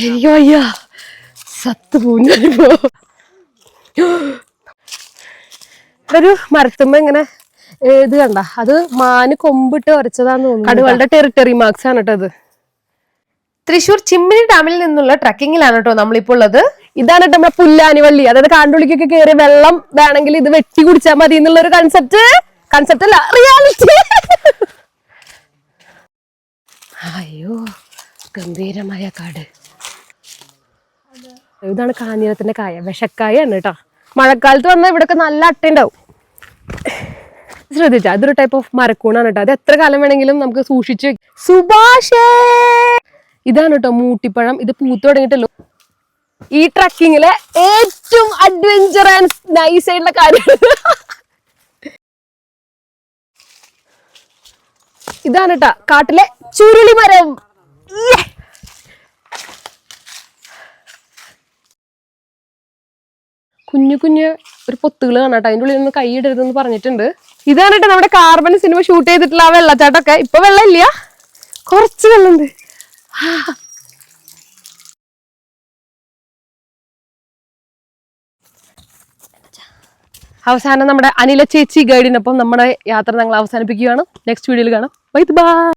അയ്യോ അയ്യോ സത്ത് പൂഞ്ഞോ ഒരു മരത്തുമ്പോ ഇങ്ങനെ ഇത് കണ്ട അത് മാന് കൊമ്പിട്ട് ഉരച്ചതാന്ന് തോന്നുന്നു. കടുവകളുടെ ടെറിട്ടറി മാർക്സ് ആണ് കേട്ടോ അത്. തൃശ്ശൂർ ചിമ്മിനി ഡാമിൽ നിന്നുള്ള ട്രക്കിങ്ങിലാണ് കേട്ടോ നമ്മളിപ്പോൾ ഉള്ളത്. ഇതാണ് കേട്ടോ നമ്മുടെ പുല്ലാനി വള്ളി. അതായത് കാണ്ടുള്ളിക്കൊക്കെ കയറി വെള്ളം വേണമെങ്കിൽ ഇത് വെട്ടി കുടിച്ചാൽ മതി എന്നുള്ള ഒരു കൺസെപ്റ്റ് അല്ല, റിയാലിറ്റി. അയ്യോ ഗംഭീരമായ കാട്. ഇതാണ് കാഞ്ഞിരത്തിന്റെ കായ, വിഷക്കായാണ് കേട്ടോ. മഴക്കാലത്ത് വന്നാൽ ഇവിടെയൊക്കെ നല്ല അട്ടയുണ്ടാവും. ശ്രദ്ധിച്ചാ ഇതൊരു ടൈപ്പ് ഓഫ് മരക്കൂണാണ് കേട്ടോ. അത് എത്ര കാലം വേണമെങ്കിലും നമുക്ക് സൂക്ഷിച്ച്. സുഭാഷേ ഇതാണ് കേട്ടോ മൂട്ടിപ്പഴം. ഇത് പൂത്ത് തുടങ്ങിയിട്ടല്ലോ. ഈ ട്രക്കിങ്ങിലെ ഏറ്റവും അഡ്വഞ്ചർ ആൻഡ് നൈസ് ആയിട്ടുള്ള കാര്യമാണ്. ഇതാണ് കേട്ടോ കാട്ടിലെ ചുരുളി മരം. കുഞ്ഞു കുഞ്ഞ് ഒരു പൊത്തുകൾ കാണാട്ടോ. അതിൻ്റെ ഉള്ളിൽ നിന്ന് കൈയിടരുതെന്ന് പറഞ്ഞിട്ടുണ്ട്. ഇതാണ് കേട്ടോ നമ്മുടെ കാർബൺ സിനിമ ഷൂട്ട് ചെയ്തിട്ടുള്ള ആ വെള്ളച്ചാട്ടമൊക്കെ. ഇപ്പൊ വെള്ളം ഇല്ല, കുറച്ച് വെള്ളമുണ്ട്. അവസാനം നമ്മുടെ അനില ചേച്ചി ഗൈഡിനൊപ്പം നമ്മുടെ യാത്ര ഞങ്ങൾ അവസാനിപ്പിക്കുകയാണ്. നെക്സ്റ്റ് വീഡിയോയിൽ കാണാം. Bye bye.